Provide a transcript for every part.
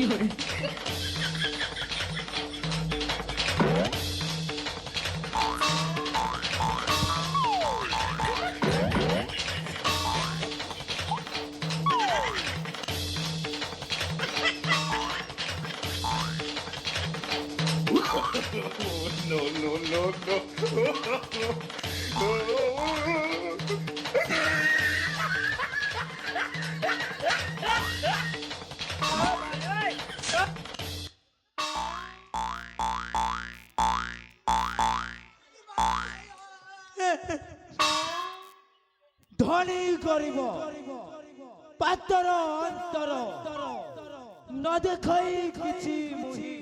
No, no, no, no. ধনী গরিব পাতর অন্তর ন দেখাই কিছু মুহি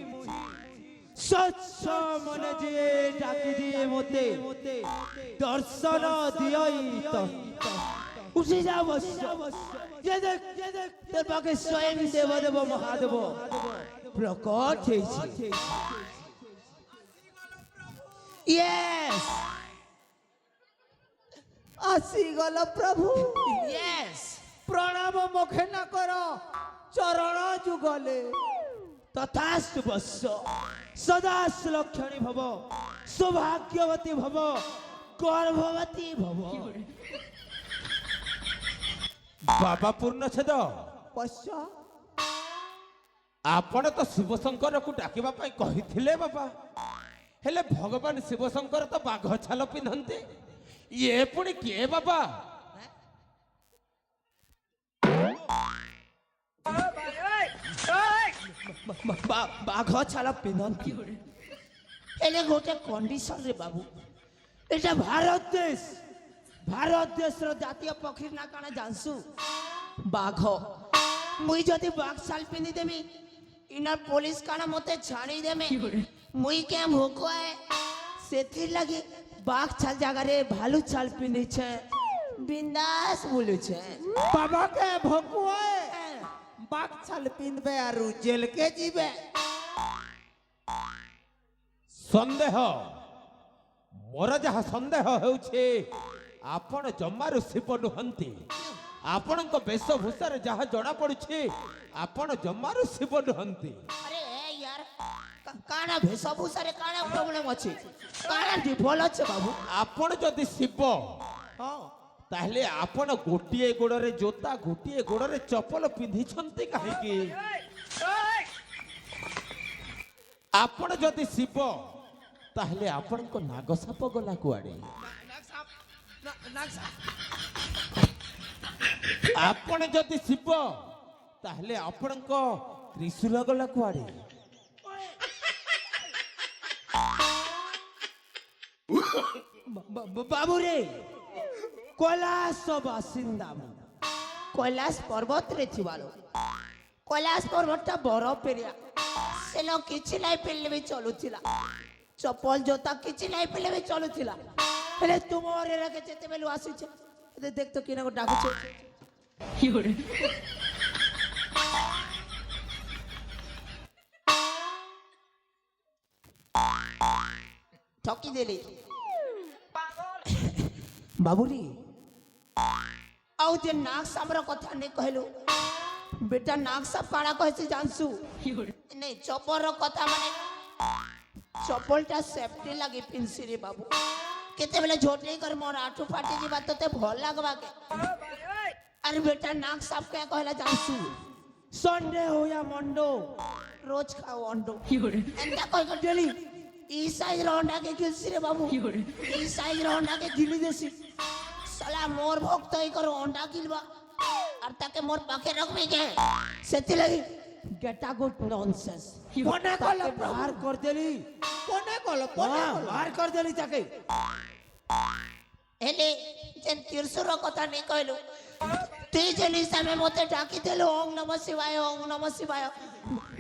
স্বচ্ছ মনে যে ডাকি দিয়ে মতে দর্শন দিয়ই তো উঠে যা বৎস যে দেখ তোর পাকে স্বয়ং দেবদেব মহাদেব প্রকট হয়েছে। ইয়েস আসিগল প্রভু ইয়েস প্রণাম মুখে না কর চরণ যুগলে তথাস্তু বৎস সদা সুলক্ষণী ভব সৌভাগ্যবতী ভব গর্ভবতী ভব। বাবা ପୂର୍ଣ୍ଣଛେଦ পশ্চ ଆପଣ ତ ଶିବଶଙ୍କରକୁ ଡାକିବା ପାଇଁ କହିଥିଲେ ବାବା, ହେଲେ ଭଗବାନ ଶିବଶଙ୍କର ତ ବାଘ ଛାଲ ପିନ୍ଧନ୍ତି, ଇଏ ପୁଣି କିଏ ବାବା? বাঘ ছাড়া পিঁধନ୍ତି ହେଲେ ଗୋଟେ କଣ୍ଡିସନରେ ବାବୁ, ଏଇଟା ଭାରତ ଦେଶର ଜାତୀୟ ପକ୍ଷୀ ନା କାଣା ଜାଣସୁ? ବାଘ। ମୁଇଁ ଯଦି ବାଘ ଛାଲ ପିନ୍ଧିଦେମି ଇନର ପୋଲିସ କାଣା ମତେ ଛାଡ଼ିଦେମେ, ମୁଇଁ କେ ଭୋକଏ ସେଥିର୍ଲାଗି ବାଘ ଛାଲ ଜାଗାରେ ଭାଲୁ ଛାଲ ପିନ୍ଧିଛେ, ବିନ୍ଦାସ ବୁଲୁଛେ। বাবাকে ভকুয়ে বাঘ ছাল পিঁধবে আর জেলকে ଯିବେ। ସନ୍ଦେହ, ମୋର ଯାହା ସନ୍ଦେହ ହେଉଛି ଆପଣ ଜମାରୁ ଶିବ ନୁହନ୍ତି। ଆପଣଙ୍କ ବେଶଭୂଷାରେ ଯାହା ଜଣା ପଡୁଛି ଆପଣ ଜମାରୁ ଶିବ ନୁହନ୍ତି। ଆରେ ୟାର କାଣା ବେଶଭୂଷାରେ କାଣା ପ୍ରୋବ୍ଲେମ ଅଛି? କାଣା ଡିଫଲ୍ ଅଛି ବାବୁ? ଆପଣ ଯଦି ଶିବ ତାହେଲେ ଆପଣ ଗୋଟିଏ ଗୋଡରେ ଜୋତା ଗୋଟିଏ ଗୋଡରେ ଚପଲ ପିନ୍ଧିଛନ୍ତି କାହିଁକି? ଆପଣ ଯଦି ଶିବ ତାହେଲେ ଆପଣଙ୍କ ନାଗସାପ ଗଲା କୁଆଡେ? ଆପଣ ଯଦି ଶିବ ତାହେଲେ ଆପଣଙ୍କ ତ୍ରିଶୂଳ ଗଲା କୁଆଡେ? ବାବୁରେ কৈলাସ ବାସିନ୍ଦା ମୁଁ কৈলাସ ପର୍ବତରେ ଥିବାରୁ কৈলাସ ପର୍ବତଟା ବରଫ ଏରିଆ, ସେନ କିଛି ନାଇଁ ପିନ୍ଧଲେ ବି ଚଲୁଥିଲା, ଚପଲ ଜୋତା କିଛି ନାଇଁ ପିନ୍ଧଲେ ବି ଚଲୁଥିଲା। ହେଲେ ତୁମର ଏରାକେ ଯେତେବେଳୁ ଆସିଛେ ଦେখ ତ କିନା ଡାକୁଛେ। ଠକିଦେଲି ବାବୁରି। ଆଉ ଯେ ନାଗ ସାପର କଥା ନେଇ କହିଲୁ, ବେଟା ନାଗ ସାପ କାଣା କହିଛି ଜାଣସୁ? ନାଇଁ ଚପଲର କଥା, ମାନେ ଚପଲଟା ସେଫ୍ଟି ଲାଗି ପିନ୍ଧସି ରେ ବାବୁ। କେତେବେଳେ ଝୋଟେଇ କରି ମୋର ଆଠୁ ଫାଟି ଯିବା ତତେ ଭଲ ଲାଗବା କେ? ଆରେ ବେଟା ନାଗ ସାପ କେ କହିଲା ଜାଣସୁ? ସଣ୍ଡେ हो या मंडो रोज खाओ अंडो। एंता कह कर डेली ई साइज रो अंडा के गिलसी रे बाबू, ई साइज रो अंडा के गिली देसी। साला मोर भक्त ही करो अंडा गिलबा और ताके मोर पाखे रखबे के, सेति लगी गेटा गुड नॉनसेंस। कोने कल बाहर कर देली, কোনে কল बाहर कर देली ताके। हेले जेन तिरसुर कथा नहीं कहलु, तुई जेन हिसाबे मते डाकी देलु ओम नमः शिवाय ओम नमः शिवाय,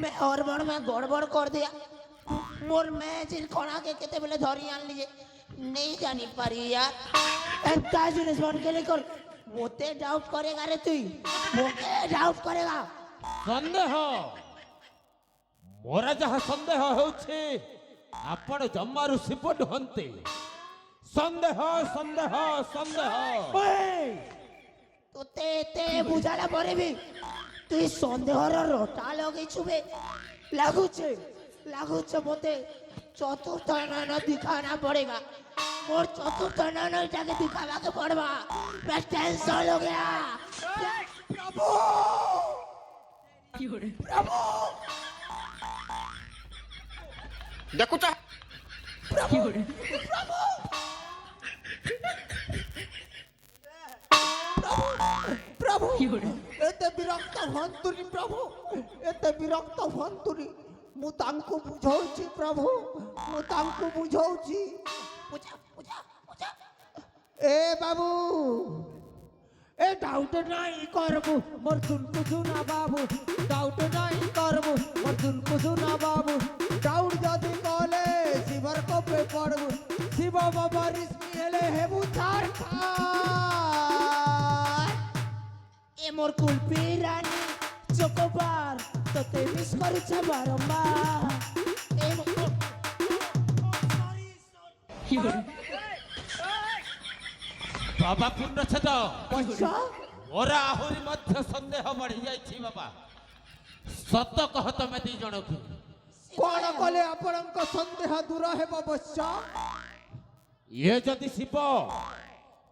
मैं हड़बड़ में गड़बड़ कर दिया। मोर मैं जिन कोना के केते बेले धरी आन लीजे नहीं जानी पारी यार। एंता जिनिस बन के लेकर मोते डाउट करेगा रे, तुई मोते डाउट करेगा। ସନ୍ଦେହ, ମୋର ଯାହା ସନ୍ଦେହ ହେଉଛି ଆପଣ ଜମାରୁ ଶିବ ନୁହନ୍ତି। ସନ୍ଦେହ ସନ୍ଦେହ ସନ୍ଦେହ। ओए तोते ते बुझाला परे भी তুই সন্দেহর রটা লগেছু বে লাগুছে লাগুছে মতে চতুর্থ নয়ন দিখানা পড়েগা মোর চতুর্থ নয়ন এটাকে দিখাবাকে পড়বা मैं टेंशन हो गया प्रभु प्रभु দেখো তা প্রভু এতে বিরক্ত হন্তୁନି প্রভু এতে বিরক্ত হନ୍ତୁନି ମୁଁ ତାଙ୍କୁ ବୁଝଉଛି ପ୍ରଭୁ ମୁଁ ତାଙ୍କୁ ବୁଝଉଛି पूजा पूजा पूजा এ বাবু এ ডাউট নাই করবো মোর দুনকু না বাবু ডাউট নাই করবো মোর দুনকু না বাবু ডাউট যদি কলে শিবর কপে পড়বো শিব বাবা রিস্মি হেলে হেবু তার খার এ মোর কুলপি রানী চকোবার তোতে মিস করছে বারম্বার এ বাবা পূর্ণচ্ছেদ পয়সা মোরা আহুরি মধ্য সন্দেহ বଢି ଯାଇଛି বাবা সত্য কহ তমে ଦି ଜଣକୁ কোন কলে আপনাঙ্ক সন্দেহ দূর হেব বৎস ইয়ে যদি শিব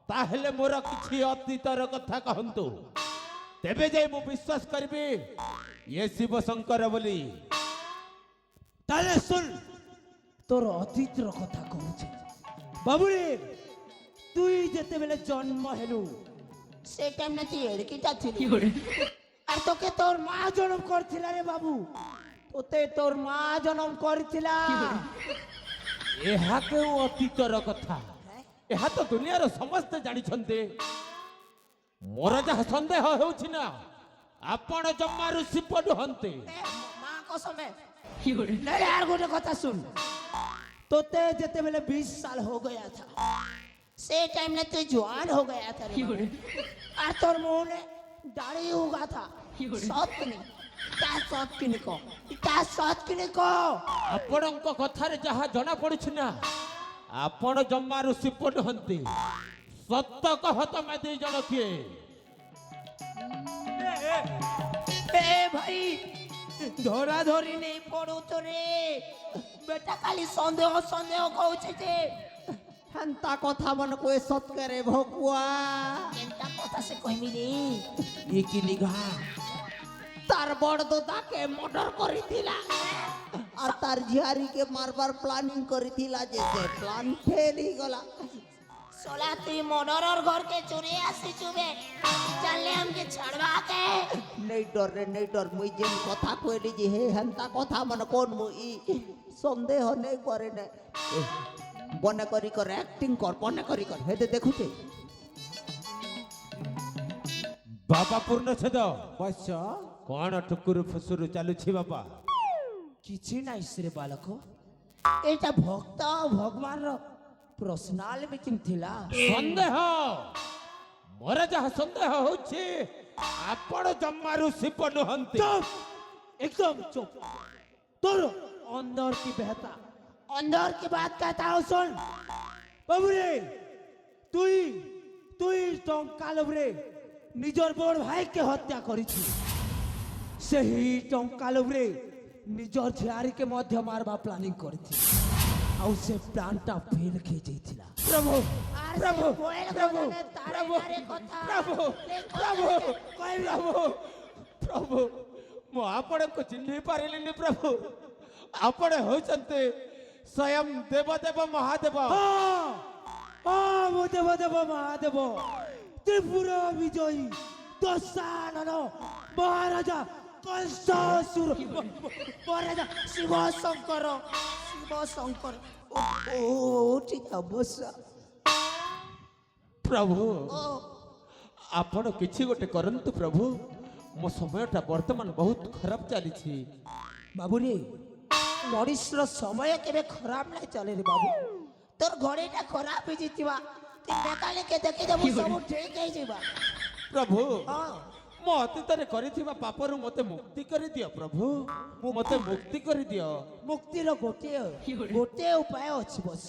তাহলে মোর কিছু অতীতর কথা কহন্তু তেবে যাই ମୁଁ বিশ্বাস କରିବି ইয়ে শিব শঙ্কর বলি তাহলে শুন তোর অতীতর কথা কହୁছে বাবুরে তুই যেতেবেলে জন্ম হেলু সে টাইম না তুই এড়কিটা ছিলি আর তোকে তোর মা জন্ম করছিল রে বাবু তোতে তোর মা জন্ম করছিল ଏହା କେଉଁ ଅତୀତର କଥା ଏହା ତ ଦୁନିଆର ସମସ୍ତେ ଜାଣିଛନ୍ତି ମୋର ଯାହା ସନ୍ଦେହ ହେଉଛି ନା ଆପଣ ଜମାରୁ ଶିବ ନୁହନ୍ତି মা কসমে नहीं यार गोटे कथा सुन तोते जेतेबेले 20 साल हो गया था से टाइम में तू जवान हो गया था रे बाबू। और तोर मुंह ने दाढ़ी उगा था सत नहीं ता सत किने को ता सत किने को ଆପଣଙ୍କ କଥାରେ ଯାହା ଜଣା ପଡୁଛି ନା ଆପଣ ଜମାରୁ ଶିବ ନୁହନ୍ତି ସତ କହ ତମେ ଦି ଜଣ କିଏ ए भाई धरा धरी नहीं पड़ो तो रे बेटा खाली संदेह संदेह कहउछे जे হেন্তা কথা মন কই সত করে ভকুয়া केनता কথা से कहमी रे ଇଏ କି ନିଘା তার বড় দাদাকে মর্ডর করিছিলা আর তার ঝিয়ারিকে মারবার প্ল্যানিং করিছিলা যে সে প্ল্যান ফেল হই গলা सोला तू मोनर घर के चोरी आसी चुबे चलले हमके छड़वा के নেই ডর রে নেই ডর মুই যেন কথা কইলি যে হে হেন্তা কথা মন কোন মুই সন্দেহ নেই করে না বনে করি কর অ্যাক্টিং কর বনে করি কর হেদে দেখুছে ବାବା ପୂର୍ଣ୍ଣଚ୍ଛେଦ বৎস କଣ ଠୁକୁରୁ ଫୁସୁରୁ ଚାଲୁଛି ବାବା କିଛି ନାହିଁ ସେ ବାଲକ एटा भक्त भगवान रो पर्सनल मीटिंग थिला ସନ୍ଦେହ ମୋର ଯାହା ସନ୍ଦେହ ହେଉଛି ଆପଣ ଜମାରୁ ଶିବ ନୁହନ୍ତି चुप एकदम चुप तोर अंदर की बहता अंदर की बात कहता हूँ सुन বাবুরে তুই তুই টঙ্কা লোভরে নিজর বড় ভাইকে হত্যা করেছি সেই টঙ্কা লোভরে নিজর ঝিয়ারিকে মধ্য মারবা প্ল্যানিং করেছি ଆଉ ସେ ପ୍ଲାନ୍ଟା ଫେଲ୍ ଖେଇଯାଇଥିଲା प्रभु प्रभु, प्रभु, तारे प्रभु, तारे कथा प्रभु, प्रभु, ପ୍ରଭୁ ପ୍ରଭୁ ମୁଁ ଆପଣଙ୍କୁ ଚିହ୍ନି ପାରିଲିନି ପ୍ରଭୁ ଆପଣ ହେଉଛନ୍ତି ସ୍ୱୟଂ ଦେବଦେବ ମହାଦେବ ମୁଁ ଦେବ ଦେବ ମହାଦେବ ତ୍ରିପୁରା ବିଜୟୀ ଦଶାନନ ମହାରାଜା କଂସାସୁର महाराजा शिव शंकर ओ ठीक है बस ପ୍ରଭୁ ओ ଆପଣ କିଛି ଗୋଟେ କରନ୍ତୁ ପ୍ରଭୁ ମୋ ସମୟଟା ବର୍ତ୍ତମାନ ବହୁତ ଖରାପ ଚାଲିଛି बाबू रे मरीशर समय केबे खराब नहीं चले रे बाबू तोर घड़ीटा खराब हो जितिबा तू मेकाले के देखि देबू सब ठीक है जिबा ପ୍ରଭୁ हां ମୋ ଅତୀତରେ କରିଥିବା ପାପରୁ ମୋତେ ମୁକ୍ତି କରିଦିଅ ପ୍ରଭୁ ମୋତେ ମୁକ୍ତି କରିଦିଅ मुक्तिर गोटे उपाय अछि बस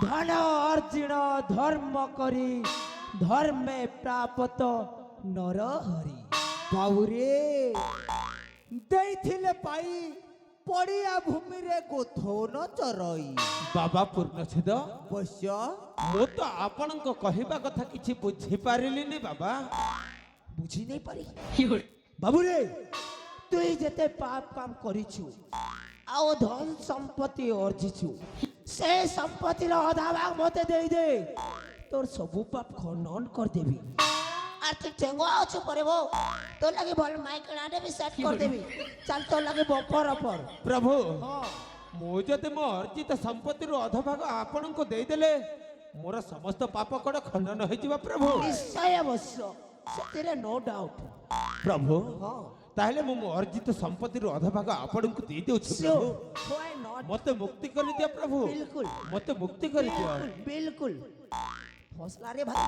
धन अर्जुन धर्म करी धर्मे प्राप्त नर हरि বাবুরে ଦେଇଥିଲେ ପାଇ ପଡ଼ିଆ ଭୂମିରେ ଗୋଥନ ଚରଇ ବାବା ପୂର୍ଣ୍ଣଛେଦ ବୈଶ୍ୟ ମୁଁ ତ ଆପଣଙ୍କ କହିବା କଥା କିଛି ବୁଝିପାରିଲିନି ବାବା। বুঝি নেই পারি বাবুরে তুই যেতে পাপ কাম করিছু আও ধন সম্পত্তি অর্জিছু সে সম্পত্তির অধা ভাগ মতে দেই দে তোর সবু পাপ খণ্ডন করদেবি। আর তুই ঠেঙ্গুয়া অছু পড়েবো তোর লাগে ভাল মাইকড়াটে বি সেট করে দেবি চাল তোর লাগে বপর অপর ପ୍ରଭୁ ମୁଁ ଯଦି ମୋ ଅର୍ଜିତ ସମ୍ପତ୍ତିରୁ ଅଧଭାଗ ଆପଣଙ୍କୁ ଦେଇଦେଲେ ମୋର ସମସ୍ତ ପାପ କଣ ଖଣ୍ଡନ ହେଇଯିବ ପ୍ରଭୁ? নিশ্চয় অবশ্য ସେଥିରେ নো ডাউট ପ୍ରଭୁ ହଁ ତାହେଲେ ମୁଁ ମୋ ଅର୍ଜିତ ସମ୍ପତ୍ତିରୁ ଅଧଭାଗ ଆପଣଙ୍କୁ ଦେଇଦେଉଛି Sure. ପ୍ରଭୁ। Why not? ମତେ ମୁକ୍ତି କରିଦିଅ ପ୍ରଭୁ, ବିଲକୁଲ ମତେ ମୁକ୍ତି କରିଦିଅ। ବିଲକୁଲ ହସଲା রে ভাই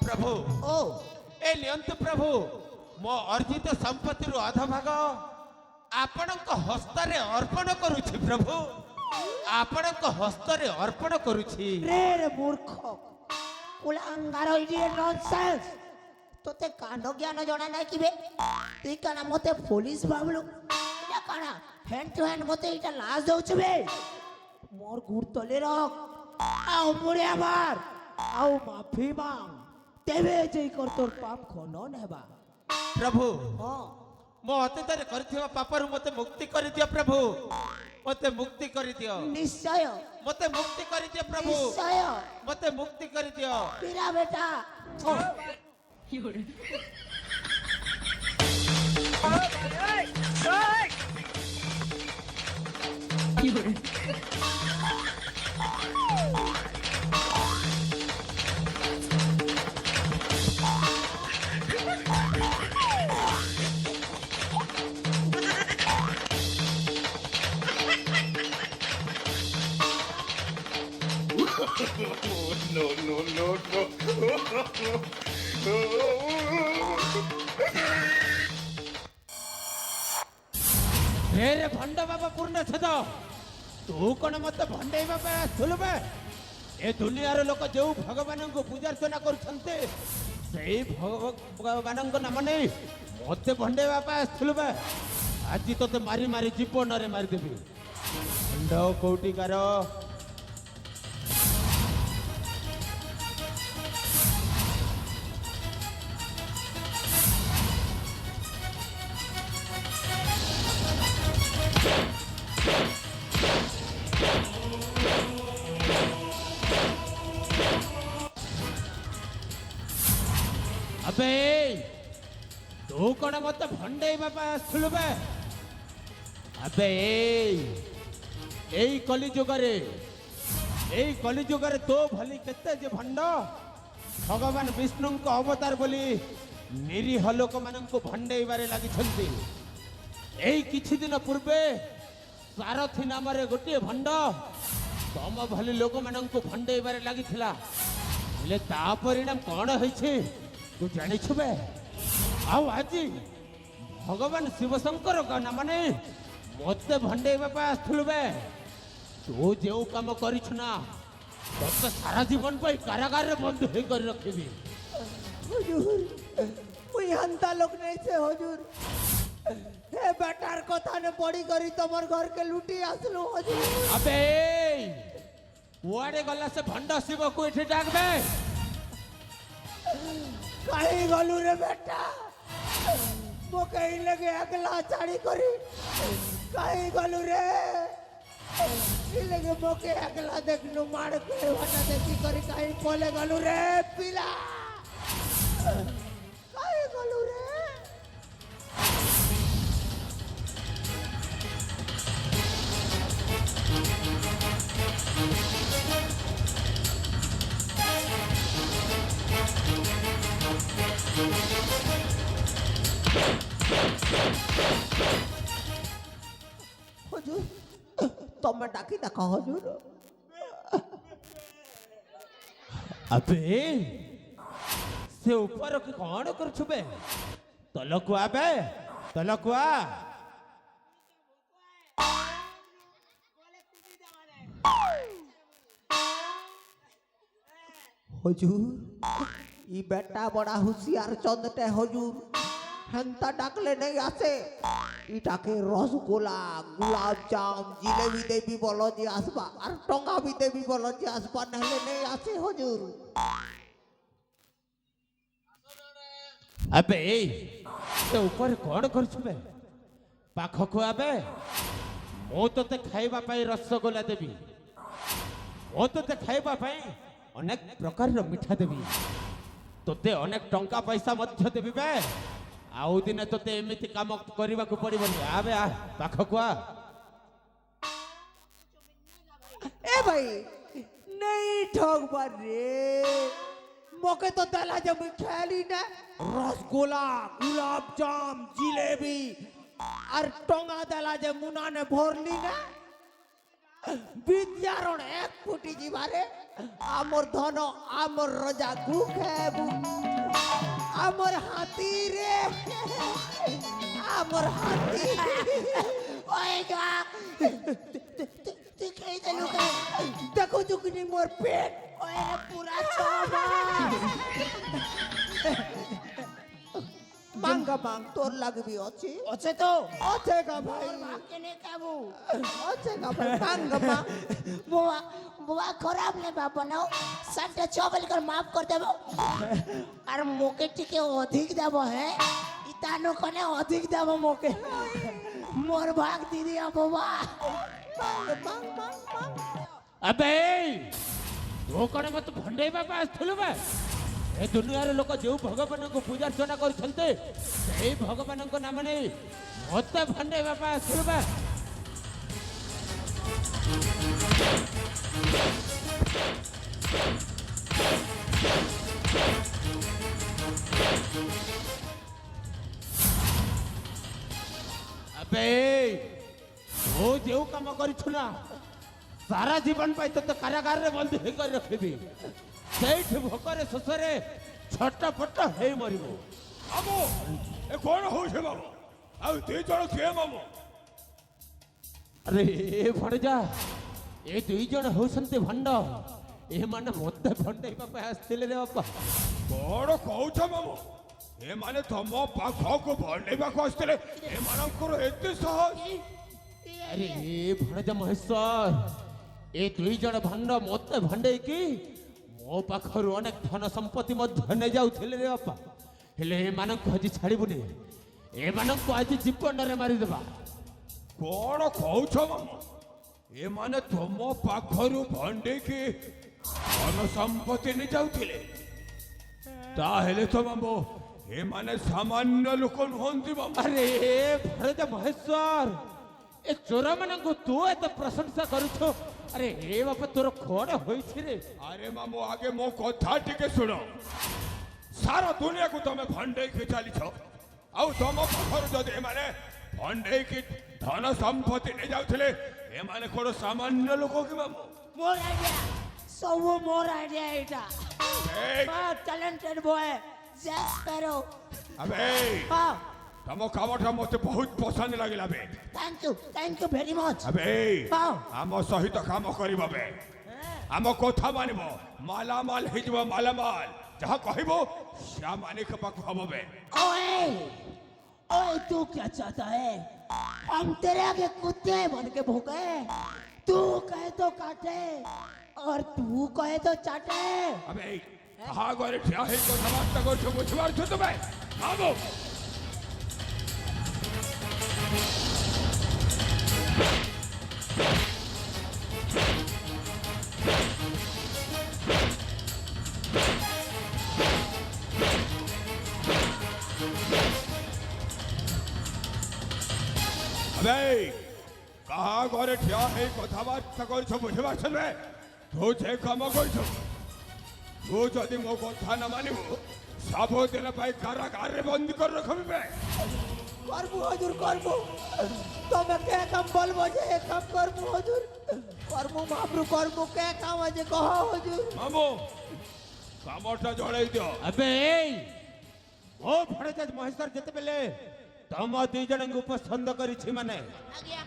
ପ୍ରଭୁ ও ଏ ନିଅନ୍ତୁ ପ୍ରଭୁ ମୋ ଅର୍ଜିତ ସମ୍ପତ୍ତିରୁ ଅଧଭାଗ ଆପଣଙ୍କ ହସ୍ତରେ ଅର୍ପଣ କରୁଛି ପ୍ରଭୁ, ଆପଣଙ୍କ ହସ୍ତରେ ଅର୍ପଣ କରୁଛି। রে রে মূর্খ কুলাঙ্গার ইডিয়েট ননসেন্স তোতে কাণ্ড জ্ঞান জনা নাই কিবে তুই কানা মতে পুলিশ ভাবলু এটা কানা হ্যান্ড টু হ্যান্ড মতে এটা লাশ দউছে বে মোর গুড় তলে রখ আও মোরে আবার আও মাফি মাং তেবে যেই কর তোর পাপ খনন হেবা ପ୍ରଭୁ ହଁ ମୋ ଅତୀତରେ କରିଥିବା ପାପରୁ ମତେ ମୁକ୍ତି କରିଦିଅ ପ୍ରଭୁ, ମତେ ମୁକ୍ତି କରିଦିଅ, নিশ্চয় ମତେ ମୁକ୍ତି କରିଦିଅ ପ୍ରଭୁ, নিশ্চয় ମତେ ମୁକ୍ତି କରିଦିଅ। পীরা বেটা ହେ ରେ ଭଣ୍ଡ ବାବା ପୂର୍ଣ୍ଣଛେଦ, ତୁ କଣ ମତେ ଭଣ୍ଡେଇବା ପାଇଁ ଆସିଥିଲୁ ବେ? ଏ ଦୁନିଆର ଲୋକ ଯେଉଁ ଭଗବାନଙ୍କୁ ପୂଜାର୍ଚ୍ଚନା କରୁଛନ୍ତି ସେଇ ଭଗବାନଙ୍କ ନାମ ନେଇ ମତେ ଭଣ୍ଡେଇବା ପାଇଁ ଆସିଥିଲୁ ବେ? ଆଜି ତତେ ମାରି ମାରି ଜୀବନରେ ମାରିଦେବି। ଭଣ୍ଡ କୋଉଠିକାର? अबे तू कौन मत भंडे बाबा आसलु बे? अबे एई कलिजुगरे तो भली केते जे भंड भगवान विष्णु को अवतार बोली निरीह लोक माननको भंडेइबारे लागिछन्ति। एई किछि दिन पूर्वे सारथी नाम रे गोटे भंड तम भली लोक माननको भंडेइबारे लागिथिला। हेले ता परिणाम कोन होइछे तू जानिछु बे? आउ आज भगवान शिव शंकर नाम ने मते भंडेଇବା ପାଇଁ ଆସିଥିଲୁ ବେ? ତୁ ଯେଉଁ କାମ କରିଛୁ ନା ତତେ ସାରା ଜୀବନ ପାଇଁ କାରାଗାରରେ ବନ୍ଦୀ ହୋଇ କରି ରଖିବି। হুজুর ওই হান্তা লোক নেই সে হুজুর হে বেটার কথা নে পড়ি করি তোমার ঘরকে লুটি আসলো হুজুর। আবে কুয়াড়ে গলা সে ভণ্ড শিবକୁ এଠି ডাকবে। কাহি গলু রে বেটা মো কই লগে একলা ছাড়ি করি কাহি গলু রে ই লগে মোকে একলা দেখলু মার কে হটা দেখি করি কাহি পলে গলু রে পিলা কাহি গলু রে। হুজুর তোমরা ডাকি দেখো হুজুর। अबे से ऊपर के कौन करछु बे? तलकुआ बे तलकुआ হজুর ই বেটা বড়া হুঁশিয়ার চন্দ্রটা হজুর হেনতা ডাকলে নেই আসে ইটাকে রসগোলা গুলাব জাম জিলেবি দেবী বলো যে আসবা আর টঙ্গা বি দেবী বলো যে আসবা নাহলে নেই আসে হজুর আবে এই তো উপরে কଣ করছু বে পাখକୁ আবে ମୁଁ ତତେ ଖାଇବା ପାଇଁ ରସଗୋଲା ଦେବି ମୁଁ ତତେ ଖାଇବା ପାଇଁ ଅନେକ ପ୍ରକାରର ମିଠା ଦେବି ତତେ ଅନେକ ଟଙ୍କା ପଇସା ମଧ୍ୟ ଦେବି ବେ ଆଉ ଦିନେ ତତେ ଏମିତି କାମ କରିବାକୁ ପଡ଼ିବନି ଆବେ ଆ ପାଖକୁ ଆ ए भाई नहीं ठगबा रे मोके तो दला जब खेली ना रसगोला गुलाब जाम जिलेबी और टोंगा दला जे मुना ने भरली ना विद्यारण एक फुटी जीवारे आमर धन आमर रजा गु खेबु आमर हाथी रे आमर हाथी ओएगा दिखाई देलु का देखो जुगनी मोर पेट ओए पूरा चौबा मांगा मांग तोर लगबी अछि अच्छे तो अच्छे का भाई और भाग के नहीं काबू अच्छे का भाई मांगा मांग बुआ बुआ खराब नहीं बाप बनाओ संडे चौबल कर माफ कर देबो और मोके टिके अधिक देबो है इतानो कने अधिक देबो मोके मोर भाग दीदी बुआ मांग मांग मांग अबे तू कण मत भंडेଇବା ପାଇଁ ଆସିଥିଲୁ ବେ ଏ ଦୁନିଆର ଲୋକ ଯେଉଁ ଭଗବାନଙ୍କୁ ପୂଜା ଅର୍ଚ୍ଚନା କରୁଛନ୍ତି ସେଇ ଭଗବାନଙ୍କ ନାମ ନେଇ ମତେ ଭଣ୍ଡେଇବା ପାଇଁ ଆସିଥିଲୁ ବେ अबे तू ଯେଉଁ କାମ କରିଛୁ ନା सारा जीवन पाई तो कारागार रे बंद हे कर रखिबी ସେଇଠି ଭୋକରେ ଶୋଷରେ ଛଟପଟ ହେଇ ମରିବ ମାମୁଁ ଏ କଣ ହଉଛି ମାମୁଁ ଆଉ ଦି ଜଣ କିଏ ମାମୁଁ ଆରେ ଏ ଭଣଜା ଏ ଦୁଇ ଜଣ ହେଉଛନ୍ତି ଭଣ୍ଡ ଏମାନେ ମୋତେ ଭଣ୍ଡେଇବା ପାଇଁ ଆସିଥିଲେ ରେ ବାପା କଣ କହୁଛ ମାମୁଁ ଏମାନେ ତମ ପାଖକୁ ବନେଇବାକୁ ଆସିଥିଲେ ଏମାନଙ୍କର ଏତେ ସାହସ ଆରେ ଏ ଭଣଜା ମହେଶ୍ୱର ଏ ଦୁଇ ଜଣ ଭଣ୍ଡ ମୋତେ ଭଣ୍ଡେଇକି ମୋ ପାଖରୁ ଅନେକ ଧନ ସମ୍ପତ୍ତି ମଧ୍ୟ ନେଇଯାଉଥିଲେ ରେ ବାପା ହେଲେ ଏମାନଙ୍କୁ ଆଜି ଛାଡ଼ିବୁନି ଏମାନଙ୍କୁ ଆଜି ଜୀବନରେ ମାରିଦେବା କଣ କହୁଛ ମାମୁଁ ଏମାନେ ତମ ପାଖରୁ ଭଣ୍ଡେଇକି ଧନ ସମ୍ପତ୍ତି ନେଇଯାଉଥିଲେ ତାହେଲେ ତ ମାମୁଁ ଏମାନେ ସାମାନ୍ୟ ଲୋକ ନୁହନ୍ତି ମାମୁଁ ଆରେ ଭଣଜା ମହେଶ୍ୱର ଏ ଚୋରମାନଙ୍କୁ ତୁ ଏତେ ପ୍ରଶଂସା କରୁଛୁ ଆରେ ଏ ବାପା ତୋର କଣ ହୋଇଛି ରେ ଆରେ ମାମୁଁ ଆଗେ ମୋ କଥା ଟିକେ ଶୁଣ ସାରା ଦୁନିଆକୁ ତମେ ଭଣ୍ଡେଇକି ଚାଲିଛ ଆଉ ତମ ପାଖରୁ ଯଦି ଏମାନେ ଭଣ୍ଡେଇକି ଧନ ସମ୍ପତ୍ତି ନେଇଯାଉଥିଲେ ଏମାନେ କଣ ସାମାନ୍ୟ ଲୋକ କି ମାମୁଁ मोर आइडिया सब मोर आइडिया एटा ଏଇ, बहुत टैलेंटेड बॉय जैक स्पैरो ଆବେ हां ତମ କାମଟା ମତେ ବହୁତ ପସନ୍ଦ ଲାଗିଲା ବେ थैंक यू वेरी मच ଆବେ ହଁ। ଆମ ସହିତ କାମ କରିବ ବେ ଆମ କଥା ମାନିବ ମାଲାମାଲ ହେଇଯିବ ମାଲାମାଲ ଯାହା କହିବ ସେଆ ମାନିକ ପାଖକୁ ହବ ବେ ओए ओए तू क्या चाहता है हम तेरे आगे कुत्ते बन के भूखे तू कहे तो काटे और तू कहे तो चाटे আবে কাহা ঘরে ঠিয়া হয়ে কথাবার্তা করছো বুঝতে পারছো তুমি মামু আবে কাহা ঘরে ঠিয়া হয়ে কথাবার্তা করছো বুঝতে পারছো বে তু যে কাম করছো तू जदि मो कथा न मानिबू सबदिन कारागार रे बंद कर रखबी बे करबू हजूर करबू तमे के काम बोलबो जे ए काम करबू हजूर करबू महाप्रभु करबू के काम जे कह हजूर मामू कामटा जळाई दियो अबे ओ भणजा महेଶ୍ୱର ଯେତେବେଳେ ତମ ଦୁଇ ଜଣଙ୍କୁ ପସନ୍ଦ କରିଛି ମାନେ आ गया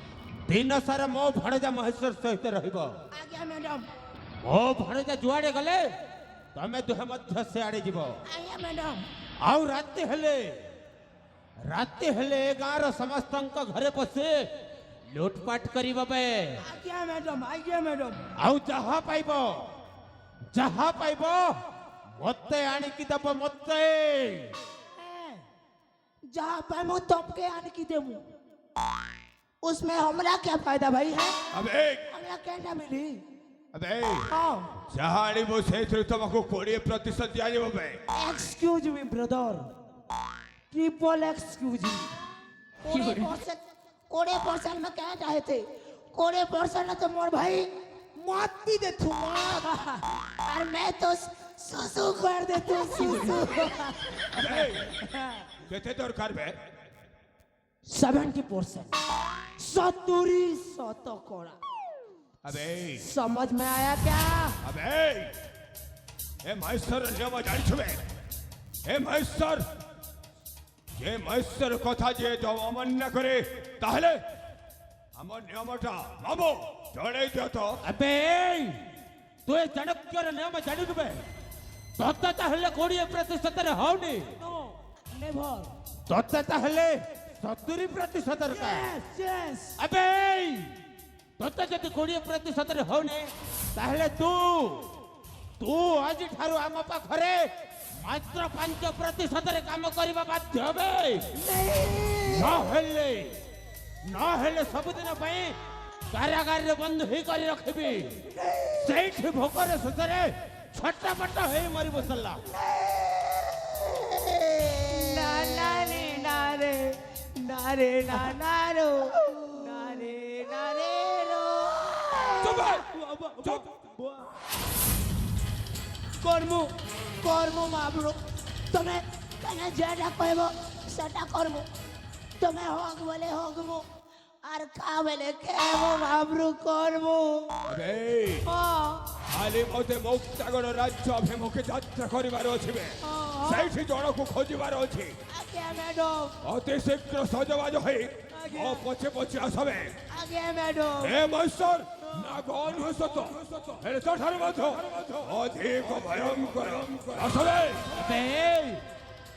ଦିନ ସାରା ମୋ ଭଣଜା ମହେଶ୍ୱର ସହିତ ରହିବ आ गया मैडम ମୋ ଭଣଜା ଯୁଆଡେ ଗଲେ ତମେ ଦୁହେଁ ମଧ୍ୟ ସିଆଡ଼େ ଯିବ। ଆଜ୍ଞା ମ୍ୟାଡ଼ାମ। ଆଉ ରାତି ହେଲେ ଏ ଗାଁର ସମସ୍ତଙ୍କ ଘରେ ପଶି ଲୁଟପାଟ କରିବ ବେ। ଆଜ୍ଞା ମ୍ୟାଡ଼ାମ ଆଜ୍ଞା ମ୍ୟାଡ଼ାମ। ଆଉ ଯାହା ପାଇବ ମତେ ଆଣିକି ଦବ ମତେ। जहाँ पे मैं तबके आने की दे उसमें हमरा क्या फायदा भाई है? अबे हमरा क्या ना मिली? अबे हाँ। ଯାହା ଆଣିବ ସେଇଥିରୁ ତମକୁ 20% ଦିଆଯିବ ବେ। Excuse me brother, triple excuse me. 20% में क्या चाहे थे? 20% तो मोर भाई माती दे तू और मैं तो सुसु कर दे तू सुसु। କେତେ ଦରକାର ବେ? 70%, 70% अबे समझ में आया क्या? अबे ए महेश्वर नियम जानिछु बे। ए महेश्वर जे महेश्वर कथा जे जो अमान्य करे ताहले हमर नियमटा मामो जणै दियो तो। अबे तू ए चाणक्यर नियम ଜାଣିନୁ ବେ। ତତେ ତାହେଲେ 20% ରେ ହଉନି। No never. ତତେ ତାହେଲେ 70% ଦରକାର। यस अबे तोते जदि 20% रे होने ताहले तू आज ठारू आम पाखरे मात्र 5% रे काम करबा बाध्य बे। नहेले सबदिन पई कारागार रे बंद ही कर रखबी। सेठी भोकरे सुतरे छटपट हे मरी बसला। ना ना रे ना रे ना रे ना ना रो ना रे रो। चुप कर्मो माब्रो तुम्हें कने जेटा कहबो सेटा कर्मो तुम्हें होग बोले होगमो और खा बोले केमो माब्रो कर्मो। अबे हां खाली मते मुक्तागण राज्य अभिमुखे यात्रा करिबार अछि बे। ସେଇଠି ଜଣକୁ ଖୋଜିବାର ଅଛି। आज्ञा मैडम ଅତି ଶୀଘ୍ର ସଜବାଜ ହୋଇ ମୋ ପଛେ ପଛେ ଆସବେ। आज्ञा मैडम। ଏ ମହେଶ୍ୱର ନା ଗଣ ସତ ହେଲେ ତୋଠାରୁ ମଧ୍ୟ ଅଧିକ ଭୟଙ୍କର ଆସବେ। अबे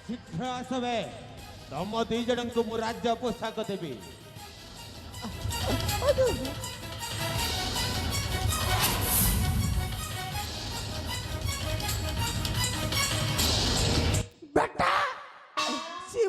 शीघ्र आसबे। तम दी जणଙ୍କୁ ମୁଁ ରାଜ୍ୟ ପୋଷାକ ଦେବି। बेटा